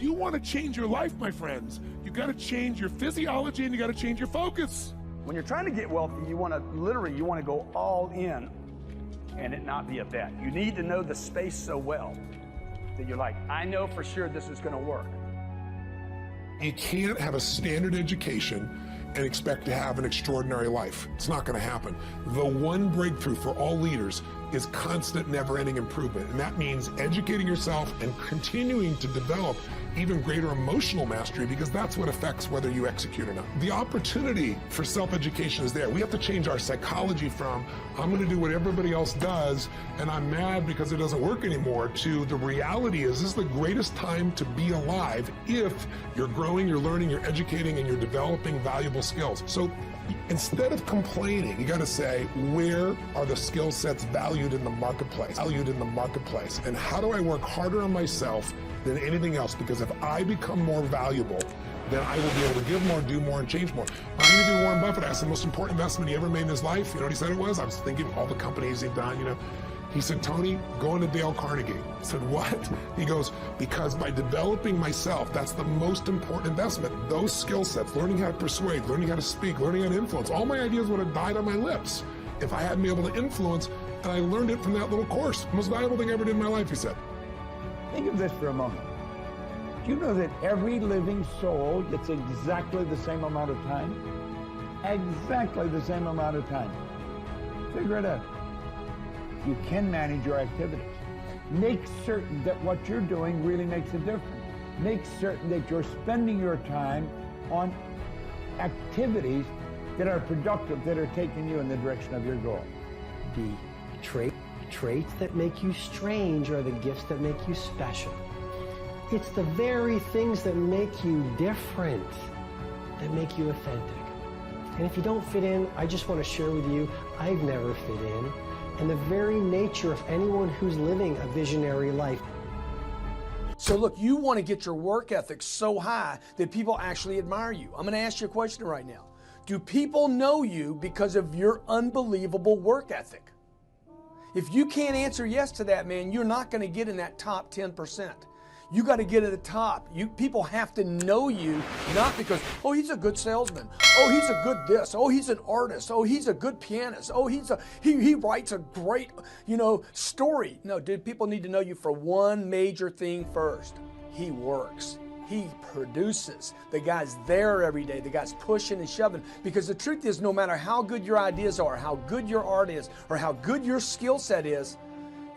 you want to change your life, my friends, you got to change your physiology and you got to change your focus. When you're trying to get wealthy, you want to go all in and it not be a bet. You need to know the space so well that you're like, I know for sure this is going to work. You can't have a standard education and expect to have an extraordinary life. It's not going to happen. The one breakthrough for all leaders is constant, never-ending improvement. And that means educating yourself and continuing to develop even greater emotional mastery, because that's what affects whether you execute or not. The opportunity for self-education is there. We have to change our psychology from, I'm going to do what everybody else does, and I'm mad because it doesn't work anymore, to the reality is this is the greatest time to be alive if you're growing, you're learning, you're educating, and you're developing valuable skills. So instead of complaining, you got to say, where are the skill sets valued in the marketplace? And how do I work harder on myself than anything else? Because if I become more valuable, then I will be able to give more, do more, and change more. I'm going to do Warren Buffett. Asked the most important investment he ever made in his life. You know what he said it was? I was thinking of all the companies he'd done, you know. He said, Tony, go into Dale Carnegie. I said, what? He goes, because by developing myself, that's the most important investment. Those skill sets, learning how to persuade, learning how to speak, learning how to influence, all my ideas would have died on my lips if I hadn't been able to influence, and I learned it from that little course. Most valuable thing I ever did in my life, he said. Think of this for a moment. Do you know that every living soul gets exactly the same amount of time? Exactly the same amount of time. Figure it out. You can manage your activities. Make certain that what you're doing really makes a difference. Make certain that you're spending your time on activities that are productive, that are taking you in the direction of your goal. The traits that make you strange are the gifts that make you special. It's the very things that make you different that make you authentic. And if you don't fit in, I just want to share with you, I've never fit in. And the very nature of anyone who's living a visionary life. So look, you want to get your work ethic so high that people actually admire you. I'm going to ask you a question right now. Do people know you because of your unbelievable work ethic? If you can't answer yes to that, man, you're not going to get in that top 10%. You got to get at the top. People have to know you, not because, oh, he's a good salesman. Oh, he's a good this. Oh, he's an artist. Oh, he's a good pianist. Oh, he writes a great, story. No, dude, people need to know you for one major thing first. He works. He produces. The guy's there every day. The guy's pushing and shoving. Because the truth is, no matter how good your ideas are, how good your art is, or how good your skill set is,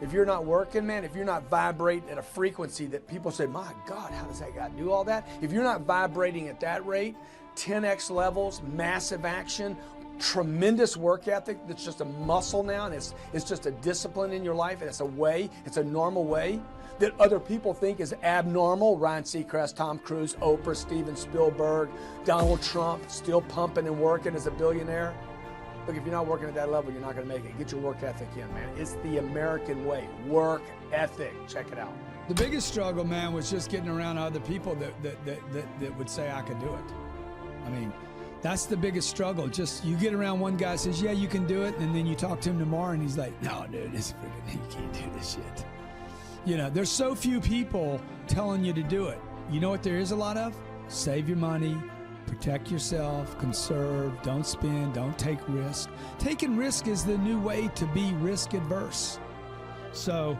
if you're not working, man, if you're not vibrating at a frequency that people say, my God, how does that guy do all that? If you're not vibrating at that rate, 10x levels, massive action, tremendous work ethic that's just a muscle now, and it's just a discipline in your life, and it's a way, it's a normal way that other people think is abnormal. Ryan Seacrest, Tom Cruise, Oprah, Steven Spielberg, Donald Trump, still pumping and working as a billionaire. Look, if you're not working at that level, you're not going to make it. Get your work ethic in, man. It's the American way. Work ethic. Check it out. The biggest struggle, man, was just getting around other people that would say I could do it. I mean, that's the biggest struggle. Just you get around one guy says, yeah, you can do it, and then you talk to him tomorrow, and he's like, no, dude, you can't do this shit. There's so few people telling you to do it. You know what there is a lot of? Save your money. Protect yourself, conserve, don't spend, don't take risk. Taking risk is the new way to be risk adverse. So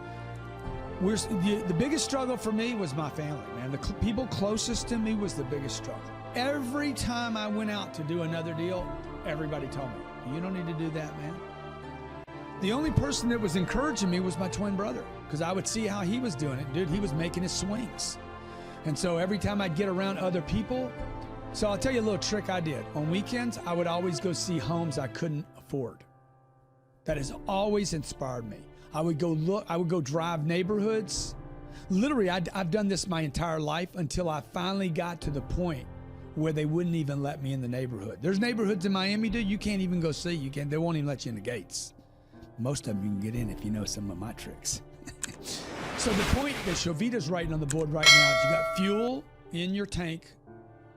the biggest struggle for me was my family, man. The people closest to me was the biggest struggle. Every time I went out to do another deal, everybody told me, you don't need to do that, man. The only person that was encouraging me was my twin brother, because I would see how he was doing it. Dude, he was making his swings. And so every time I'd get around other people, so I'll tell you a little trick I did. On weekends, I would always go see homes I couldn't afford. That has always inspired me. I would go drive neighborhoods. Literally, I've done this my entire life until I finally got to the point where they wouldn't even let me in the neighborhood. There's neighborhoods in Miami, dude, you can't even go see. They won't even let you in the gates. Most of them you can get in if you know some of my tricks. So the point that Shovita's writing on the board right now is you got fuel in your tank.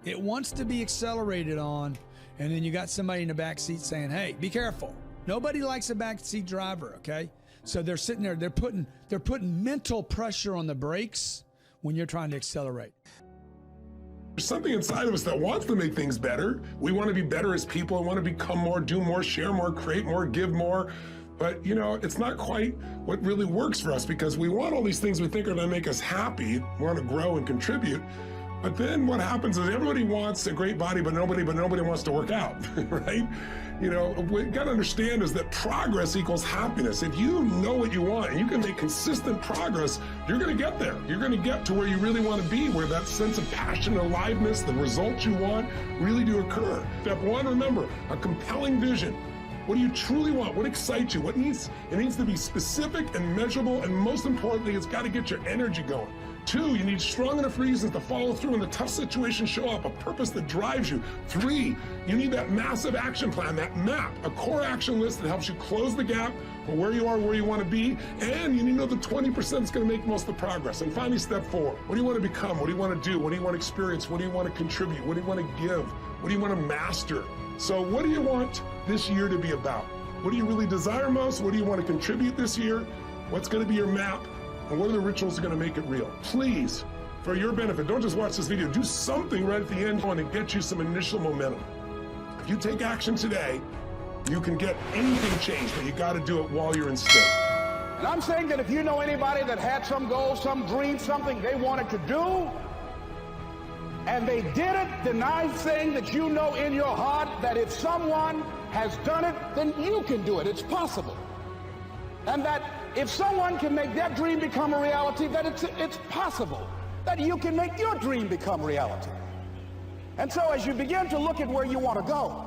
It wants to be accelerated on, and then you got somebody in the back seat saying, hey, be careful. Nobody likes a backseat driver, okay? So they're sitting there, they're putting mental pressure on the brakes when you're trying to accelerate. There's something inside of us that wants to make things better. We want to be better as people. We want to become more, do more, share more, create more, give more. But, you know, it's not quite what really works for us, because we want all these things we think are going to make us happy. We want to grow and contribute. But then what happens is everybody wants a great body, but nobody wants to work out, right? You know, what you got to understand is that progress equals happiness. If you know what you want and you can make consistent progress, you're going to get there. You're going to get to where you really want to be, where that sense of passion, aliveness, the results you want really do occur. Step one, remember, a compelling vision. What do you truly want? What excites you? It needs to be specific and measurable, and most importantly, it's got to get your energy going. 2, you need strong enough reasons to follow through when the tough situations show up, a purpose that drives you. 3, you need that massive action plan, that map, a core action list that helps you close the gap from where you are, where you want to be, and you need to know the 20% that's going to make most of the progress. And finally, step 4, what do you want to become? What do you want to do? What do you want to experience? What do you want to contribute? What do you want to give? What do you want to master? So what do you want this year to be about? What do you really desire most? What do you want to contribute this year? What's going to be your map? And what are the rituals that are going to make it real? Please, for your benefit, don't just watch this video. Do something right at the end to get you some initial momentum. If you take action today, you can get anything changed, but you got to do it while you're in state. And I'm saying that if you know anybody that had some goal, some dream, something they wanted to do, and they did it, then I'm saying that you know in your heart that if someone has done it, then you can do it. It's possible. And that if someone can make their dream become a reality, that it's possible that you can make your dream become reality. And so as you begin to look at where you want to go,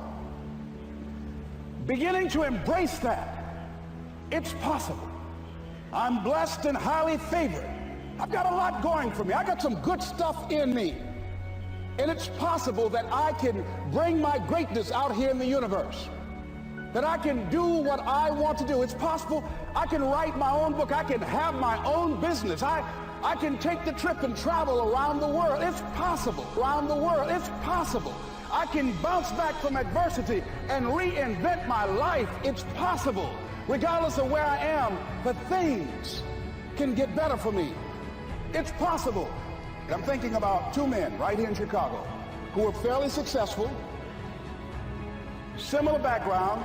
beginning to embrace that, it's possible. I'm blessed and highly favored. I've got a lot going for me. I got some good stuff in me. And it's possible that I can bring my greatness out here in the universe. That I can do what I want to do. It's possible I can write my own book. I can have my own business. I can take the trip and travel around the world. It's possible. Around the world. It's possible. I can bounce back from adversity and reinvent my life. It's possible. Regardless of where I am, the things can get better for me. It's possible. I'm thinking about 2 men right here in Chicago who were fairly successful, similar background,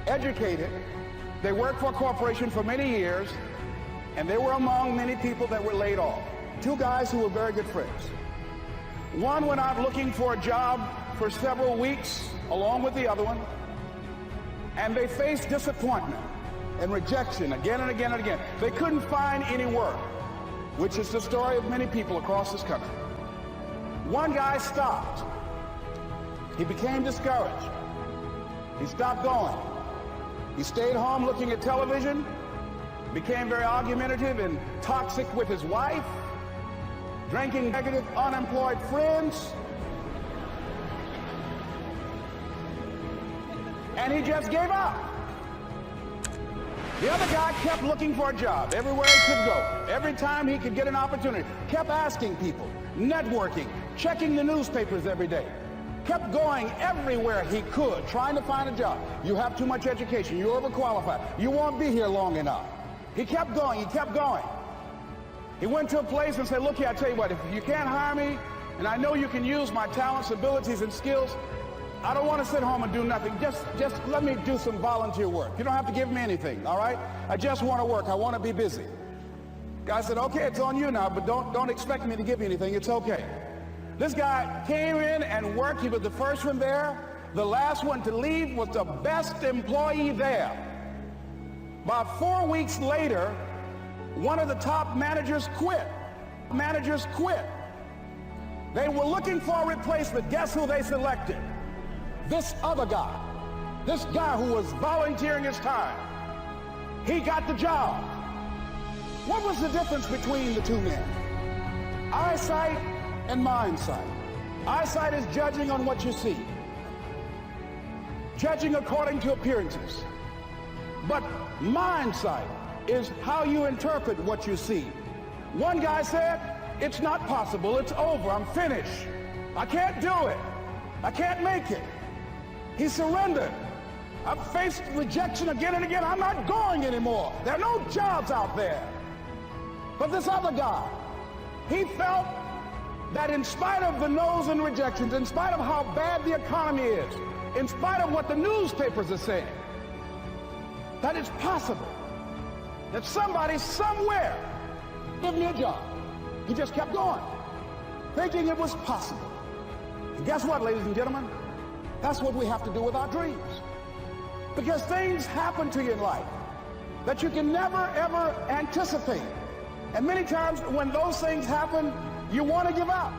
educated. They worked for a corporation for many years, and they were among many people that were laid off. 2 guys who were very good friends. One went out looking for a job for several weeks along with the other one, and they faced disappointment and rejection again and again and again. They couldn't find any work, which is the story of many people across this country. One guy stopped. He became discouraged. He stopped going. He stayed home looking at television, became very argumentative and toxic with his wife, drinking negative unemployed friends, and he just gave up. The other guy kept looking for a job everywhere he could go. Every time he could get an opportunity, kept asking people, networking, checking the newspapers every day. Kept going everywhere he could, trying to find a job. You have too much education. You're overqualified. You won't be here long enough. He kept going. He kept going. He went to a place and said, look here, I tell you what, if you can't hire me, and I know you can use my talents, abilities, and skills, I don't want to sit home and do nothing. Just let me do some volunteer work. You don't have to give me anything, all right? I just want to work. I want to be busy. Guy said, okay, it's on you now, but don't expect me to give you anything. It's okay. This guy came in and worked. He was the first one there. The last one to leave was the best employee there. About 4 weeks later, one of the top managers quit. Managers quit. They were looking for a replacement. Guess who they selected? This other guy. This guy who was volunteering his time. He got the job. What was the difference between the 2 men? Eyesight and mindsight. Eyesight is judging on what you see. Judging according to appearances. But mindsight is how you interpret what you see. One guy said, it's not possible, it's over, I'm finished. I can't do it. I can't make it. He surrendered. I've faced rejection again and again. I'm not going anymore. There are no jobs out there. But this other guy, He felt that in spite of the no's and rejections, in spite of how bad the economy is, in spite of what the newspapers are saying, that it's possible that somebody somewhere give me a job. He just kept going, thinking it was possible. And guess what, ladies and gentlemen? That's what we have to do with our dreams. Because things happen to you in life that you can never, ever anticipate. And many times when those things happen, you want to give up.